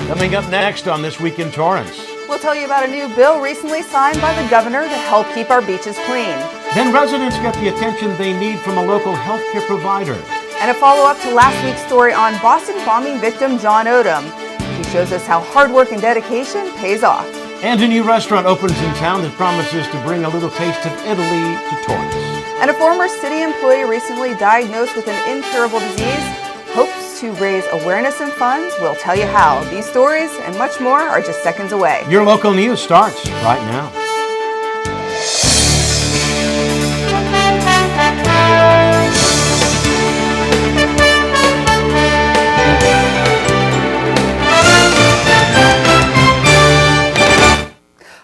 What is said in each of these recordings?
Coming up next on This Week in Torrance. We'll tell you about a new bill recently signed by the governor to help keep our beaches clean. Then residents get the attention they need from a local healthcare provider. And a follow-up to last week's story on Boston bombing victim John Odom. He shows us how hard work and dedication pays off. And a new restaurant opens in town that promises to bring a little taste of Italy to Torrance. And a former city employee recently diagnosed with an incurable disease hopes to raise awareness and funds. We'll tell you how. These stories and much more are just seconds away. Your local news starts right now.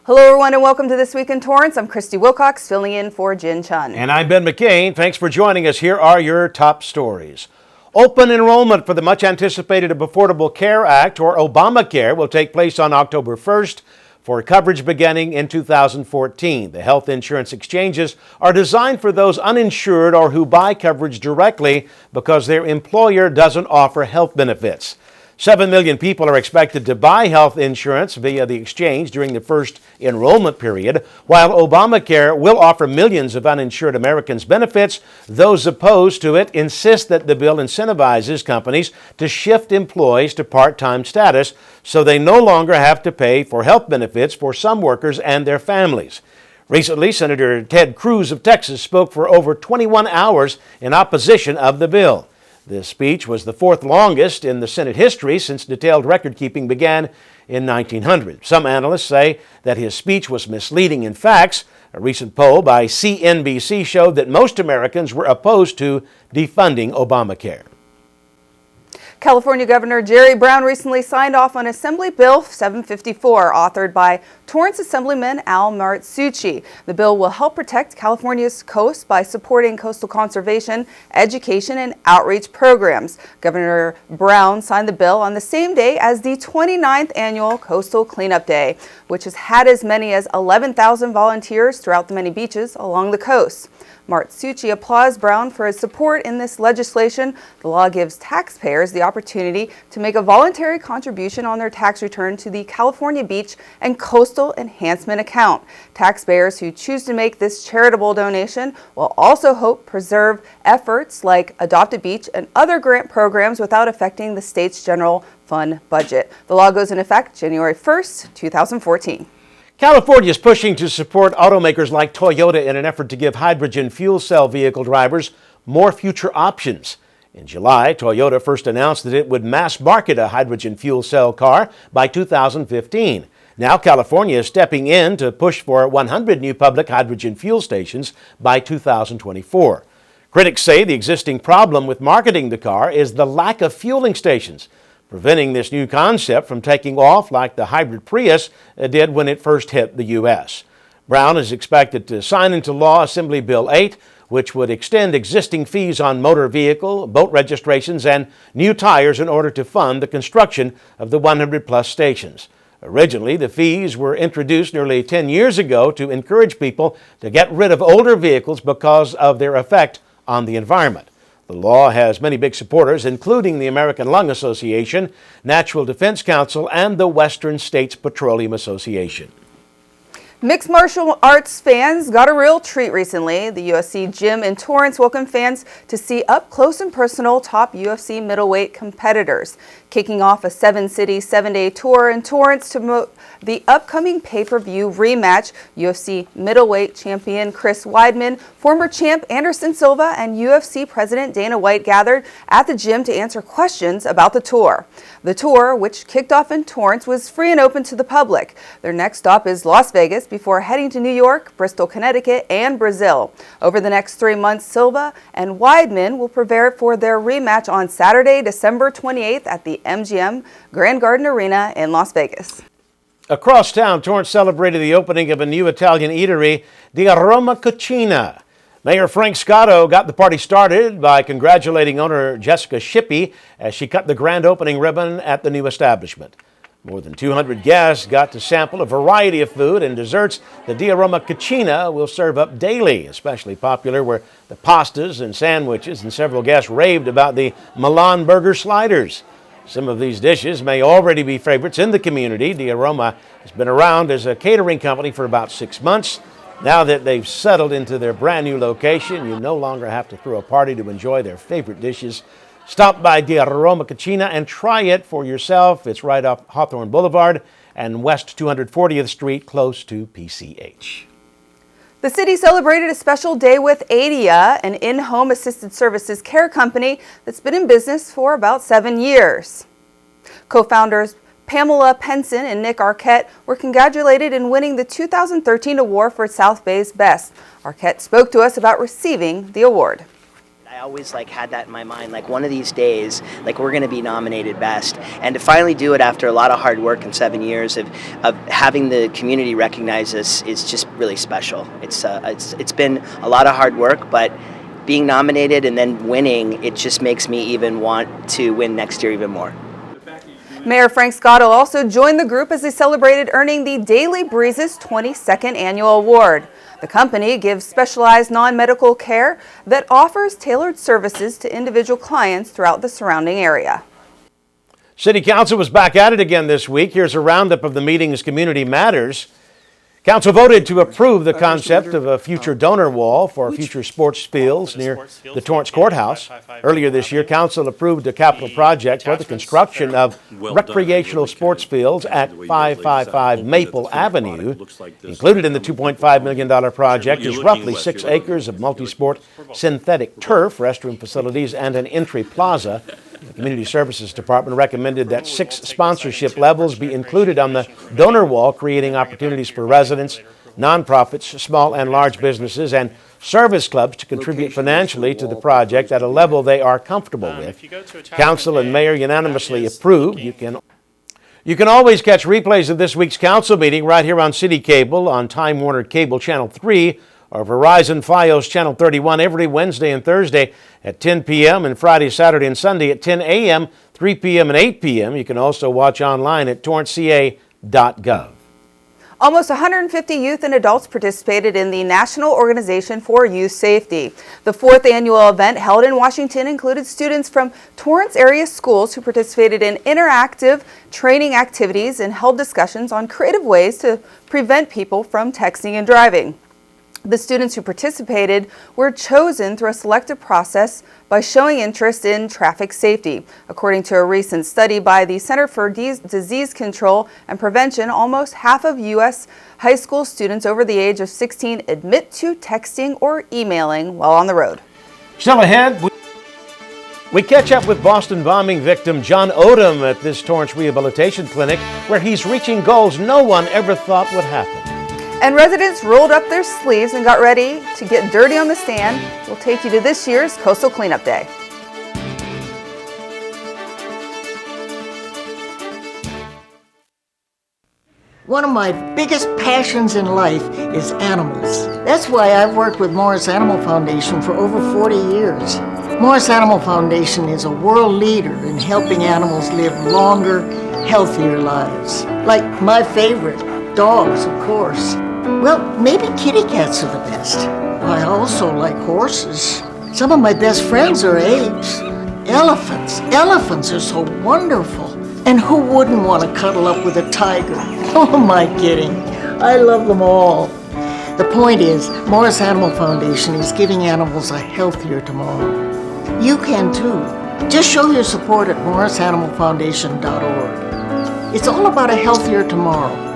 Hello everyone and welcome to This Week in Torrance. I'm Christy Wilcox filling in for Jin Chun. And I'm Ben McCain. Thanks for joining us. Here are your top stories. Open enrollment for the much anticipated Affordable Care Act, or Obamacare, will take place on October 1st for coverage beginning in 2014. The health insurance exchanges are designed for those uninsured or who buy coverage directly because their employer doesn't offer health benefits. 7 million people are expected to buy health insurance via the exchange during the first enrollment period. While Obamacare will offer millions of uninsured Americans benefits, those opposed to it insist that the bill incentivizes companies to shift employees to part-time status so they no longer have to pay for health benefits for some workers and their families. Recently, Senator Ted Cruz of Texas spoke for over 21 hours in opposition of the bill. This speech was the fourth longest in the Senate history since detailed record-keeping began in 1900. Some analysts say that his speech was misleading in facts. A recent poll by CNBC showed that most Americans were opposed to defunding Obamacare. California Governor Jerry Brown recently signed off on Assembly Bill 754, authored by Torrance Assemblyman Al Martucci. The bill will help protect California's coast by supporting coastal conservation, education, and outreach programs. Governor Brown signed the bill on the same day as the 29th annual Coastal Cleanup Day, which has had as many as 11,000 volunteers throughout the many beaches along the coast. Martucci applauds Brown for his support in this legislation. The law gives taxpayers the opportunity to make a voluntary contribution on their tax return to the California Beach and Coastal Enhancement Account. Taxpayers who choose to make this charitable donation will also help preserve efforts like Adopt a Beach and other grant programs without affecting the state's general fund budget. The law goes into effect January 1st, 2014. California is pushing to support automakers like Toyota in an effort to give hydrogen fuel cell vehicle drivers more future options. In July, Toyota first announced that it would mass market a hydrogen fuel cell car by 2015. Now California is stepping in to push for 100 new public hydrogen fuel stations by 2024. Critics say the existing problem with marketing the car is the lack of fueling stations, preventing this new concept from taking off like the hybrid Prius did when it first hit the U.S. Brown is expected to sign into law Assembly Bill 8, which would extend existing fees on motor vehicle, boat registrations, and new tires in order to fund the construction of the 100-plus stations. Originally, the fees were introduced nearly 10 years ago to encourage people to get rid of older vehicles because of their effect on the environment. The law has many big supporters, including the American Lung Association, Natural Defense Council, and the Western States Petroleum Association. Mixed martial arts fans got a real treat recently. The UFC gym in Torrance welcomed fans to see up close and personal top UFC middleweight competitors. Kicking off a 7-city, 7-day tour in Torrance to promote the upcoming pay-per-view rematch, UFC middleweight champion Chris Weidman, former champ Anderson Silva, and UFC president Dana White gathered at the gym to answer questions about the tour. The tour, which kicked off in Torrance, was free and open to the public. Their next stop is Las Vegas before heading to New York, Bristol, Connecticut, and Brazil. Over the next 3 months, Silva and Weidman will prepare for their rematch on Saturday, December 28th at the MGM Grand Garden Arena in Las Vegas. Across town, Torrance celebrated the opening of a new Italian eatery, the Roma Cucina. Mayor Frank Scotto got the party started by congratulating owner Jessica Shippey as she cut the grand opening ribbon at the new establishment. More than 200 guests got to sample a variety of food and desserts the Di Roma Cucina will serve up daily. Especially popular were the pastas and sandwiches, and several guests raved about the Milan burger sliders. Some of these dishes may already be favorites in the community. The Roma has been around as a catering company for about 6 months. Now that they've settled into their brand new location, you no longer have to throw a party to enjoy their favorite dishes. Stop by the Roma Cucina and try it for yourself. It's right off Hawthorne Boulevard and West 240th Street, close to PCH. The city celebrated a special day with ADIA, an in-home assisted services care company that's been in business for about 7 years. Co-founders Pamela Penson and Nick Arquette were congratulated in winning the 2013 award for South Bay's Best. Arquette spoke to us about receiving the award. I always had that in my mind, one of these days, we're going to be nominated best. And to finally do it after a lot of hard work and 7 years of having the community recognize us is just really special. It's been a lot of hard work, but being nominated and then winning, it just makes me even want to win next year even more. Mayor Frank Scotto also joined the group as they celebrated earning the Daily Breeze's 22nd annual award. The company gives specialized non-medical care that offers tailored services to individual clients throughout the surrounding area. City Council was back at it again this week. Here's a roundup of the meeting's community matters. Council voted to approve the concept of a future donor wall for future sports fields near the Torrance Courthouse. Earlier this year, Council approved a capital project for the construction of recreational sports fields at 555 Maple Avenue. Included in the $2.5 million project is roughly 6 acres of multi-sport synthetic turf, restroom facilities, and an entry plaza. The Community Services Department recommended that 6 sponsorship levels be included on the donor wall, creating opportunities for residents, nonprofits, small and large businesses, and service clubs to contribute financially to the project at a level they are comfortable with. Council and Mayor unanimously approved. You can always catch replays of this week's council meeting right here on CitiCABLE, on Time Warner Cable Channel 3, or Verizon Fios Channel 31 every Wednesday and Thursday at 10 p.m. and Friday, Saturday, and Sunday at 10 a.m., 3 p.m., and 8 p.m. You can also watch online at torranceca.gov. Almost 150 youth and adults participated in the National Organization for Youth Safety. The 4th annual event held in Washington included students from Torrance area schools who participated in interactive training activities and held discussions on creative ways to prevent people from texting and driving. The students who participated were chosen through a selective process by showing interest in traffic safety. According to a recent study by the Center for Disease Control and Prevention, almost half of U.S. high school students over the age of 16 admit to texting or emailing while on the road. Still ahead, we catch up with Boston bombing victim John Odom at this Torrance Rehabilitation Clinic, where he's reaching goals no one ever thought would happen. And residents rolled up their sleeves and got ready to get dirty on the stand. We'll take you to this year's Coastal Cleanup Day. One of my biggest passions in life is animals. That's why I've worked with Morris Animal Foundation for over 40 years. Morris Animal Foundation is a world leader in helping animals live longer, healthier lives. Like my favorite, dogs, of course. Well, maybe kitty cats are the best. I also like horses. Some of my best friends are apes. Elephants. Elephants are so wonderful. And who wouldn't want to cuddle up with a tiger? Oh, am I kidding? I love them all. The point is, Morris Animal Foundation is giving animals a healthier tomorrow. You can too. Just show your support at morrisanimalfoundation.org. It's all about a healthier tomorrow.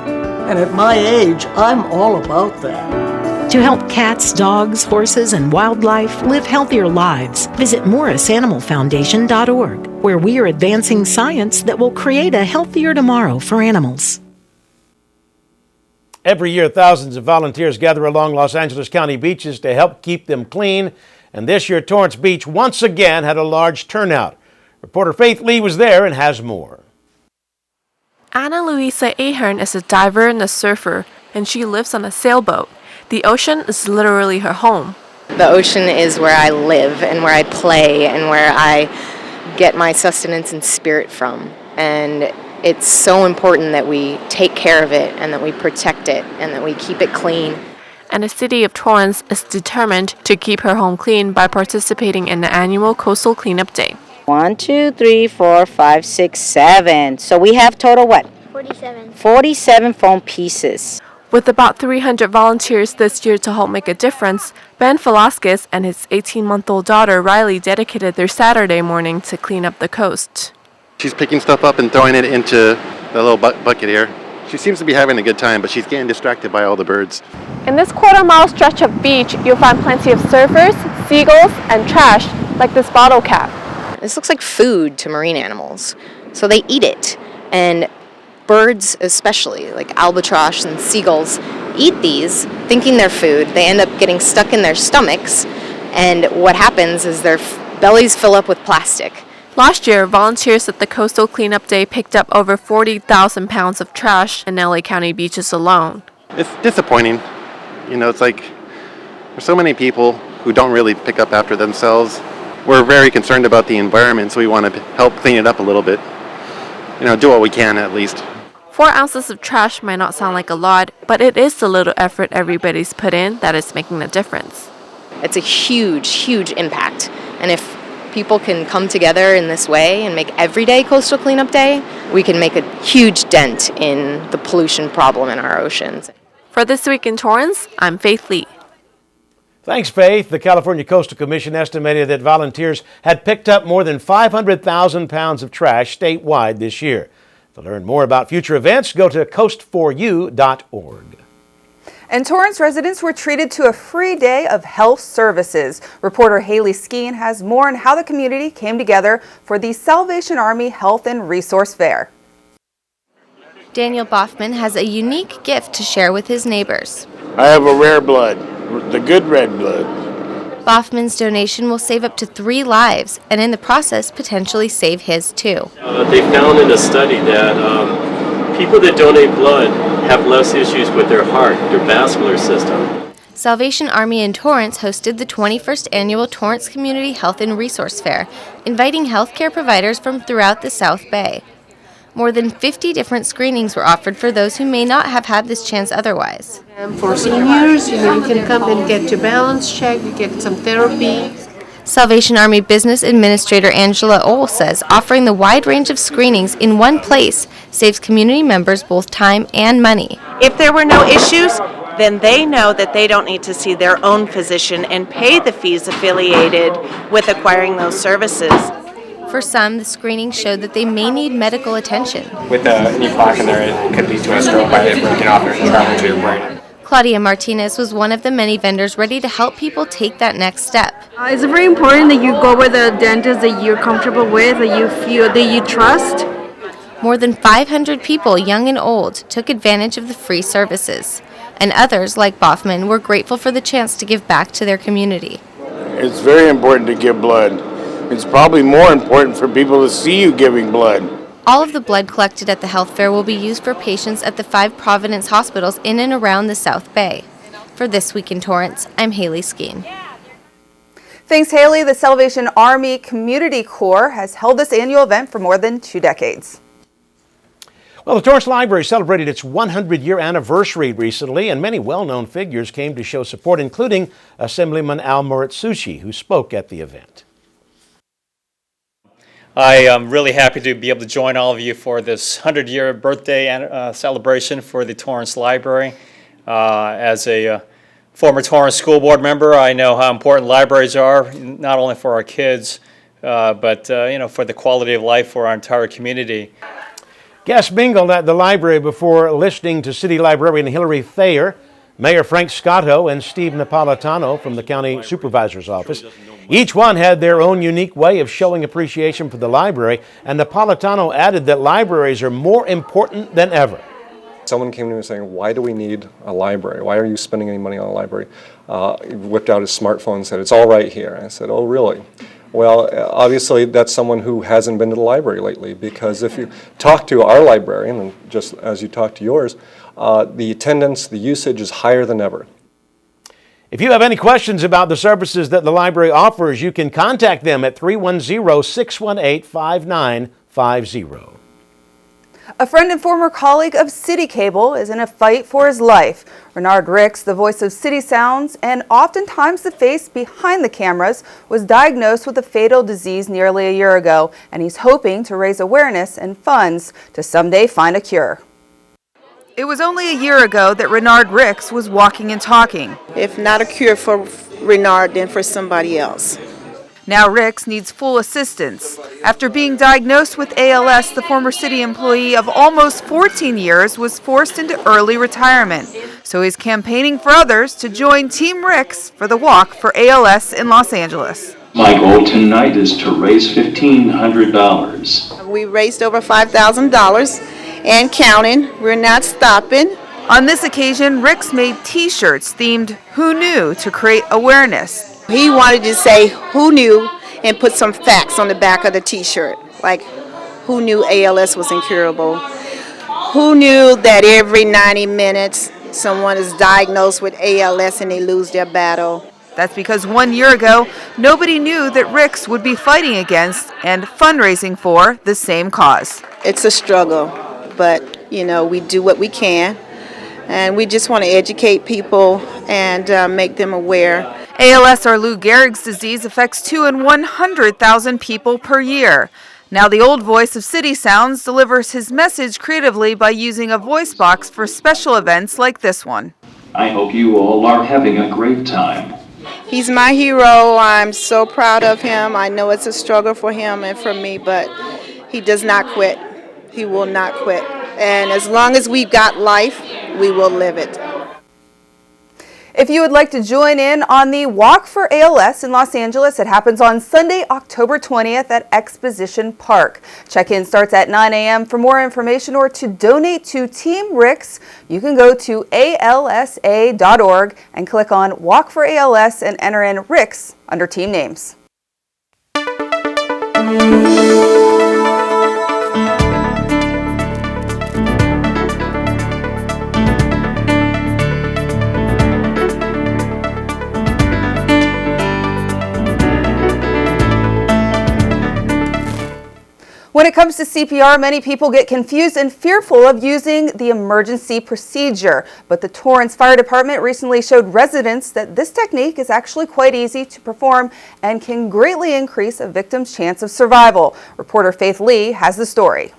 And at my age, I'm all about that. To help cats, dogs, horses, and wildlife live healthier lives, visit morrisanimalfoundation.org, where we are advancing science that will create a healthier tomorrow for animals. Every year, thousands of volunteers gather along Los Angeles County beaches to help keep them clean. And this year, Torrance Beach once again had a large turnout. Reporter Faith Lee was there and has more. Ana Luisa Ahern is a diver and a surfer, and she lives on a sailboat. The ocean is literally her home. The ocean is where I live and where I play and where I get my sustenance and spirit from. And it's so important that we take care of it and that we protect it and that we keep it clean. And the city of Torrance is determined to keep her home clean by participating in the annual Coastal Cleanup Day. 1, 2, 3, 4, 5, 6, 7. So we have total what? 47. 47 foam pieces. With about 300 volunteers this year to help make a difference, Ben Velasquez and his 18-month-old daughter Riley dedicated their Saturday morning to clean up the coast. She's picking stuff up and throwing it into the little bucket here. She seems to be having a good time, but she's getting distracted by all the birds. In this quarter-mile stretch of beach, you'll find plenty of surfers, seagulls, and trash, like this bottle cap. This looks like food to marine animals, so they eat it. And birds especially, like albatross and seagulls, eat these thinking they're food. They end up getting stuck in their stomachs, and what happens is their bellies fill up with plastic. Last year, volunteers at the Coastal Cleanup Day picked up over 40,000 pounds of trash in LA County beaches alone. It's disappointing. You know, it's like there's so many people who don't really pick up after themselves. We're very concerned about the environment, so we want to help clean it up a little bit. You know, do what we can at least. 4 ounces of trash might not sound like a lot, but it is the little effort everybody's put in that is making a difference. It's a huge, huge impact. And if people can come together in this way and make everyday Coastal Cleanup Day, we can make a huge dent in the pollution problem in our oceans. For This Week in Torrance, I'm Faith Lee. Thanks, Faith. The California Coastal Commission estimated that volunteers had picked up more than 500,000 pounds of trash statewide this year. To learn more about future events, go to coast4u.org. And Torrance residents were treated to a free day of health services. Reporter Haley Skeen has more on how the community came together for the Salvation Army Health and Resource Fair. Daniel Boffman has a unique gift to share with his neighbors. I have a rare blood, the good red blood. Boffman's donation will save up to 3 lives, and in the process, potentially save his too. They found in a study that people that donate blood have less issues with their heart, their vascular system. Salvation Army in Torrance hosted the 21st Annual Torrance Community Health and Resource Fair, inviting healthcare providers from throughout the South Bay. More than 50 different screenings were offered for those who may not have had this chance otherwise. For seniors, you can come and get your balance check, you get some therapy. Salvation Army Business Administrator Angela Ohl says offering the wide range of screenings in one place saves community members both time and money. If there were no issues, then they know that they don't need to see their own physician and pay the fees affiliated with acquiring those services. For some, the screening showed that they may need medical attention. With any plaque in there, it could lead to a stroke by it breaking off and traveling to your brain. Claudia Martinez was one of the many vendors ready to help people take that next step. It's very important that you go with a dentist that you're comfortable with, that you feel, that you trust. More than 500 people, young and old, took advantage of the free services. And others, like Boffman, were grateful for the chance to give back to their community. It's very important to give blood. It's probably more important for people to see you giving blood. All of the blood collected at the health fair will be used for patients at the 5 Providence hospitals in and around the South Bay. For This Week in Torrance, I'm Haley Skeen. Thanks, Haley. The Salvation Army Community Corps has held this annual event for more than 2 decades. Well, the Torrance Library celebrated its 100-year anniversary recently, and many well-known figures came to show support, including Assemblyman Al Moritsuchi, who spoke at the event. I am really happy to be able to join all of you for this 100-year birthday celebration for the Torrance Library. As a former Torrance School Board member, I know how important libraries are, not only for our kids, but for the quality of life for our entire community. Guests mingled at the library before listening to City Librarian Hillary Thayer, Mayor Frank Scotto, and Steve Napolitano from the County Supervisor's Office. Each one had their own unique way of showing appreciation for the library, and Napolitano added that libraries are more important than ever. Someone came to me saying, why do we need a library? Why are you spending any money on a library? He whipped out his smartphone and said, it's all right here. I said, oh, really? Well, obviously, that's someone who hasn't been to the library lately, because if you talk to our librarian, and just as you talk to yours, the attendance, the usage is higher than ever. If you have any questions about the services that the library offers, you can contact them at 310-618-5950. A friend and former colleague of CitiCABLE is in a fight for his life. Renard Ricks, the voice of City Sounds and oftentimes the face behind the cameras, was diagnosed with a fatal disease nearly a year ago, and he's hoping to raise awareness and funds to someday find a cure. It was only a year ago that Renard Ricks was walking and talking. If not a cure for Renard, then for somebody else. Now Ricks needs full assistance. After being diagnosed with ALS, the former city employee of almost 14 years was forced into early retirement. So he's campaigning for others to join Team Ricks for the Walk for ALS in Los Angeles. My goal tonight is to raise $1,500. We raised over $5,000 and counting. We're not stopping. On this occasion, Ricks made t-shirts themed "Who Knew" to create awareness. He wanted to say "Who knew" and put some facts on the back of the t-shirt, like who knew ALS was incurable? Who knew that every 90 minutes someone is diagnosed with ALS and they lose their battle? That's because 1 year ago, nobody knew that Ricks would be fighting against and fundraising for the same cause. It's a struggle, but we do what we can, and we just want to educate people and make them aware. ALS, or Lou Gehrig's disease, affects 2 in 100,000 people per year. Now the old voice of City Sounds delivers his message creatively by using a voice box for special events like this one. I hope you all are having a great time. He's my hero. I'm so proud of him. I know it's a struggle for him and for me, but he does not quit. He will not quit. And as long as we've got life, we will live it. If you would like to join in on the Walk for ALS in Los Angeles, it happens on Sunday, October 20th at Exposition Park. Check-in starts at 9 a.m. For more information or to donate to Team Ricks, you can go to alsa.org and click on Walk for ALS and enter in Ricks under team names. When it comes to CPR, many people get confused and fearful of using the emergency procedure. But the Torrance Fire Department recently showed residents that this technique is actually quite easy to perform and can greatly increase a victim's chance of survival. Reporter Faith Lee has the story.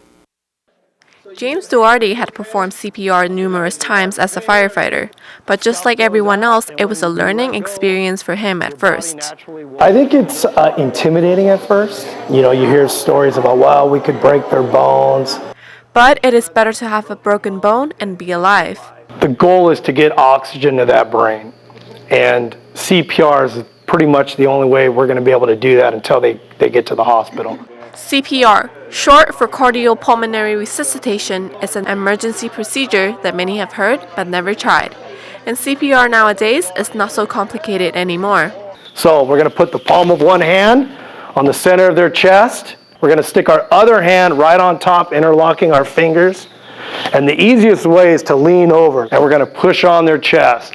James Duarte had performed CPR numerous times as a firefighter, but just like everyone else, it was a learning experience for him at first. I think it's intimidating at first. You hear stories about, wow, we could break their bones. But it is better to have a broken bone and be alive. The goal is to get oxygen to that brain, and CPR is pretty much the only way we're going to be able to do that until they get to the hospital. CPR, short for cardiopulmonary resuscitation, is an emergency procedure that many have heard but never tried. And CPR nowadays is not so complicated anymore. So we're going to put the palm of one hand on the center of their chest. We're going to stick our other hand right on top, interlocking our fingers. And the easiest way is to lean over, and we're going to push on their chest.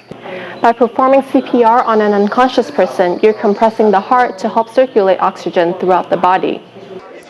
By performing CPR on an unconscious person, you're compressing the heart to help circulate oxygen throughout the body.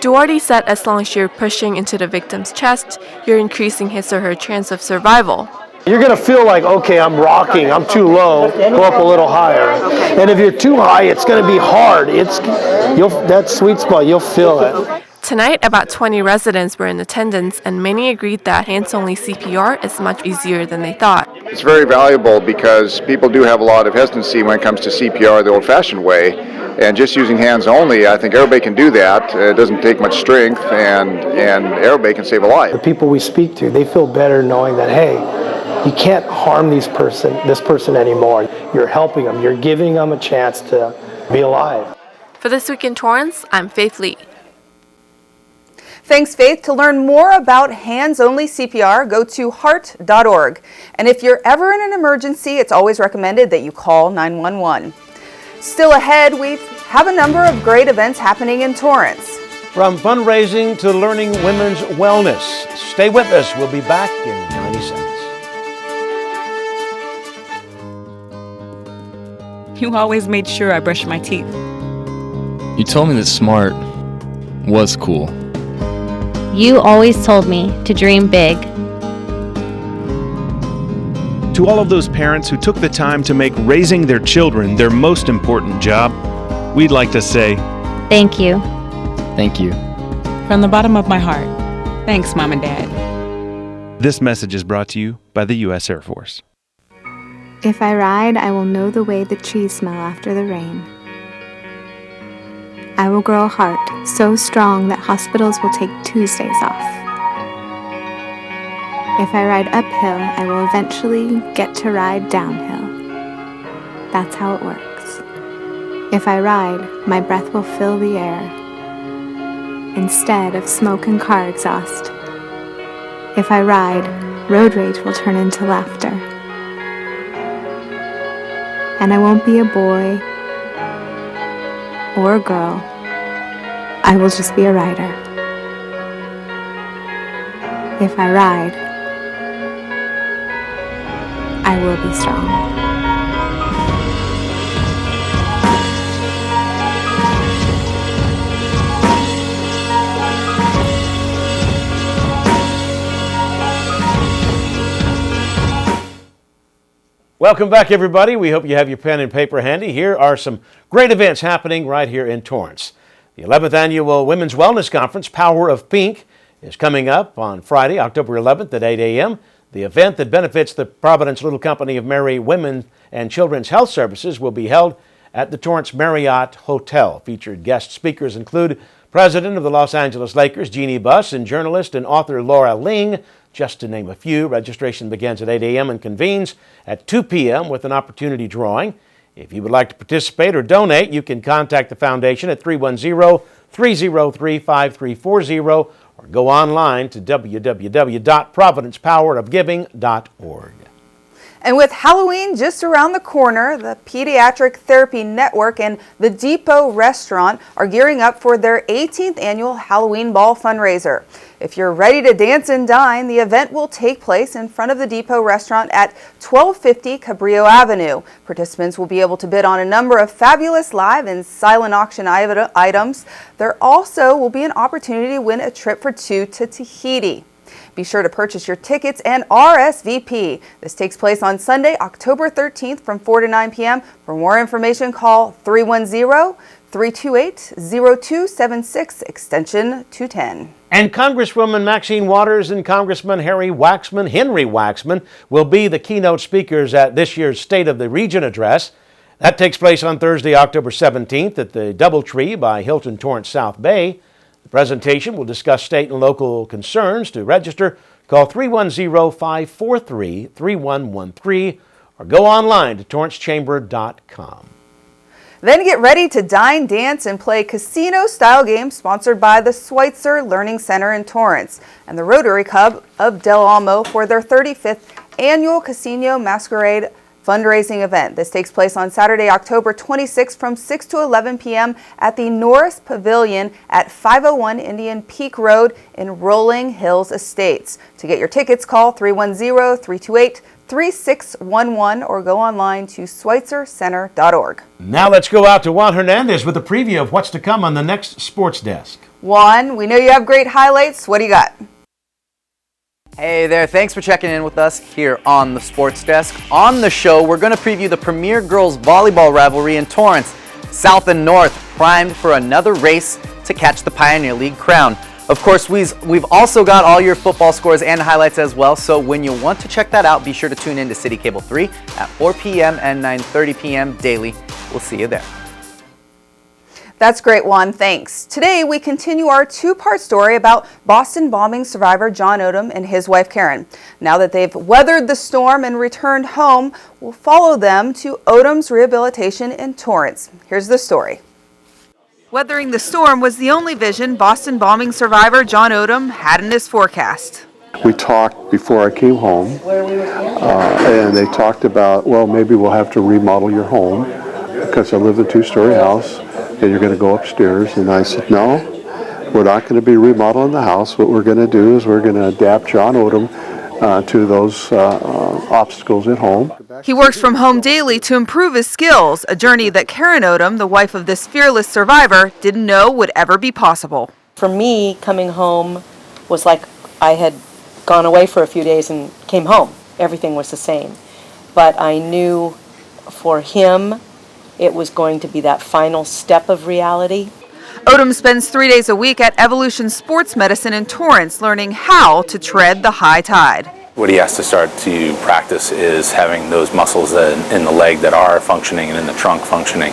Duarte said as long as you're pushing into the victim's chest, you're increasing his or her chance of survival. You're going to feel like, okay, I'm rocking, I'm too low, go up a little higher. And if you're too high, it's going to be hard. That sweet spot, you'll feel it. Tonight, about 20 residents were in attendance, and many agreed that hands-only CPR is much easier than they thought. It's very valuable because people do have a lot of hesitancy when it comes to CPR the old-fashioned way, and just using hands only, I think everybody can do that. It doesn't take much strength, and everybody can save a life. The people we speak to, they feel better knowing that, hey, you can't harm this person anymore. You're helping them. You're giving them a chance to be alive. For This Week in Torrance, I'm Faith Lee. Thanks, Faith. To learn more about hands-only CPR, go to heart.org. And if you're ever in an emergency, it's always recommended that you call 911. Still ahead, we have a number of great events happening in Torrance. From fundraising to learning women's wellness. Stay with us. We'll be back in 90 seconds. You always made sure I brushed my teeth. You told me that smart was cool. You always told me to dream big. To all of those parents who took the time to make raising their children their most important job, we'd like to say, thank you. Thank you. From the bottom of my heart, thanks, Mom and Dad. This message is brought to you by the U.S. Air Force. If I ride, I will know the way the trees smell after the rain. I will grow a heart so strong that hospitals will take Tuesdays off. If I ride uphill, I will eventually get to ride downhill. That's how it works. If I ride, my breath will fill the air instead of smoke and car exhaust. If I ride, road rage will turn into laughter. And I won't be a boy or a girl. I will just be a rider. If I ride, I will be strong. Welcome back, everybody. We hope you have your pen and paper handy. Here are some great events happening right here in Torrance. The 11th Annual Women's Wellness Conference, Power of Pink, is coming up on Friday, October 11th at 8 a.m. The event that benefits the Providence Little Company of Mary Women and Children's Health Services will be held at the Torrance Marriott Hotel. Featured guest speakers include President of the Los Angeles Lakers, Jeannie Buss, and journalist and author Laura Ling, just to name a few. Registration begins at 8 a.m. and convenes at 2 p.m. with an opportunity drawing. If you would like to participate or donate, you can contact the foundation at 310-303-5340 or go online to www.providencepowerofgiving.org. And with Halloween just around the corner, the Pediatric Therapy Network and the Depot Restaurant are gearing up for their 18th annual Halloween Ball fundraiser. If you're ready to dance and dine, the event will take place in front of the Depot Restaurant at 1250 Cabrillo Avenue. Participants will be able to bid on a number of fabulous live and silent auction items. There also will be an opportunity to win a trip for two to Tahiti. Be sure to purchase your tickets and RSVP. This takes place on Sunday, October 13th from 4 to 9 p.m. For more information, call 310-328-0276, extension 210. And Congresswoman Maxine Waters and Congressman Henry Waxman will be the keynote speakers at this year's State of the Region address. That takes place on Thursday, October 17th at the Doubletree by Hilton Torrance South Bay. The presentation will discuss state and local concerns. To register, call 310-543-3113 or go online to torrancechamber.com. Then get ready to dine, dance, and play casino-style games sponsored by the Schweitzer Learning Center in Torrance and the Rotary Club of Del Almo for their 35th annual Casino Masquerade fundraising event. This takes place on Saturday, October 26th from 6 to 11 p.m. at the Norris Pavilion at 501 Indian Peak Road in Rolling Hills Estates. To get your tickets, call 310-328-3611 or go online to schweitzercenter.org. Now let's go out to Juan Hernandez with a preview of what's to come on the next Sports Desk. Juan, we know you have great highlights. What do you got? Hey there, thanks for checking in with us here on the Sports Desk. On the show, we're going to preview the premier girls volleyball rivalry in Torrance. South and North primed for another race to catch the Pioneer League crown. Of course, we've also got all your football scores and highlights as well, so when you want to check that out, be sure to tune in to CitiCABLE 3 at 4 p.m. and 9:30 p.m. daily. We'll see you there. That's great, Juan. Thanks. Today, we continue our two-part story about Boston bombing survivor John Odom and his wife Karen. Now that they've weathered the storm and returned home, we'll follow them to Odom's rehabilitation in Torrance. Here's the story. Weathering the storm was the only vision Boston bombing survivor John Odom had in his forecast. We talked before I came home, and they talked about, well, maybe we'll have to remodel your home because I live in a two-story house. And you're going to go upstairs. And I said, no, we're not going to be remodeling the house. What we're going to do is we're going to adapt John Odom to those obstacles at home. He works from home daily to improve his skills, a journey that Karen Odom, the wife of this fearless survivor, didn't know would ever be possible. For me, coming home was like I had gone away for a few days and came home. Everything was the same. But I knew for him it was going to be that final step of reality. Odom spends 3 days a week at Evolution Sports Medicine in Torrance learning how to tread the high tide. What he has to start to practice is having those muscles in the leg that are functioning and in the trunk functioning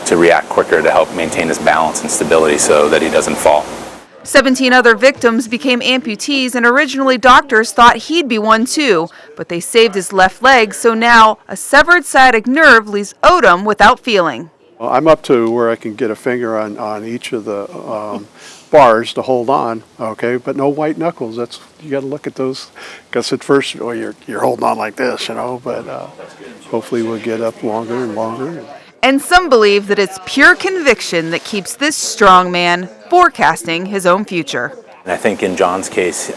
to react quicker to help maintain his balance and stability so that he doesn't fall. 17 other victims became amputees, and originally doctors thought he'd be one too, but they saved his left leg, so now a severed sciatic nerve leaves Odom without feeling. Well, I'm up to where I can get a finger on each of the bars to hold on, okay, but no white knuckles. That's, you got to look at those, because at first, well, you're holding on like this, you know, but hopefully we'll get up longer and longer. And some believe that it's pure conviction that keeps this strong man forecasting his own future. And I think in John's case,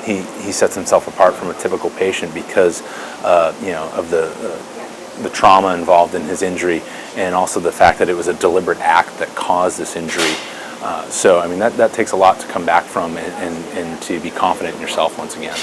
he sets himself apart from a typical patient because of the trauma involved in his injury, and also the fact that it was a deliberate act that caused this injury. So I mean that takes a lot to come back from and to be confident in yourself once again.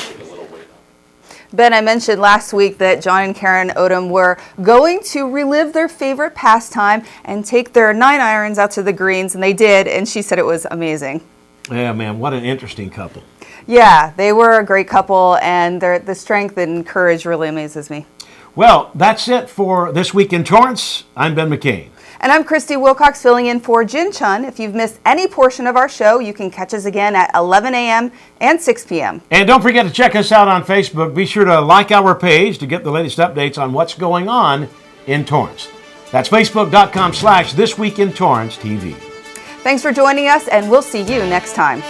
Ben, I mentioned last week that John and Karen Odom were going to relive their favorite pastime and take their 9-irons out to the greens, and they did, and she said it was amazing. Yeah, man, what an interesting couple. Yeah, they were a great couple, and the strength and courage really amazes me. Well, that's it for This Week in Torrance. I'm Ben McCain. And I'm Christy Wilcox filling in for Jin Chun. If you've missed any portion of our show, you can catch us again at 11 a.m. and 6 p.m. And don't forget to check us out on Facebook. Be sure to like our page to get the latest updates on what's going on in Torrance. That's facebook.com/This Week in Torrance TV. Thanks for joining us, and we'll see you next time.